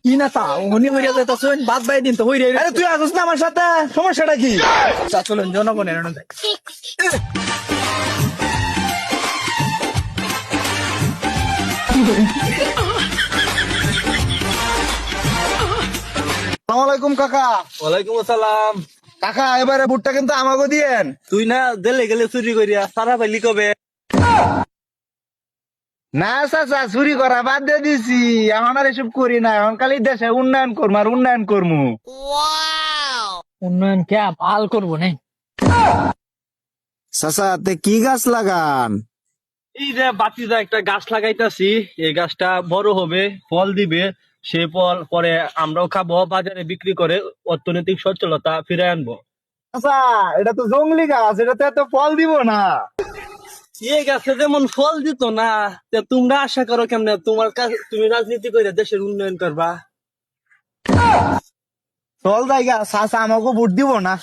কি না তা উনি হইয়া যাইতাছেন বাদ বাই দিন তো হইরে আরে তুই আসিস না আমার সাথে, সমস্যাটা কি? আচ্ছা চলুন জনগণের অনুযায়ী আসসালামু আলাইকুম কাকা। ওয়ালাইকুম আসসালাম। কাকা এবারে ভুট্টা কিন্তু আমাকে দিয়েন। তুই না দিলে গেলে চুরি করিয়া সারা পাইলি কবে? না চাচা, চুরি করা বাদ দিয়ে দিছি, এখন আর এসব করি না, এখন খালি দেশে উন্নয়ন করবো আর উন্নয়ন করবো। উন্নয়ন কে ভাল করবো নাই চাচা তে কি গাছ লাগান? এই যে বাতিজা একটা গাছ লাগাইতাছি, এই গাছটা বড় হবে, ফল দিবে, সে ফল পরে আমরাও খাবো, বাজারে বিক্রি করে অর্থনৈতিক সচ্ছলতা ফিরে আনবো। চাচা এটা তো জঙ্গলি গাছ, এটাতে এত ফল দিব না। এই গাছে যেমন ফল দিত না, তা তোমরা আশা করো কেমনে তোমার কাছে তুমি রাজনীতি করে দেশের উন্নয়ন করবা? চল জায়গা, চাচা আমাকে ভোট দিব না।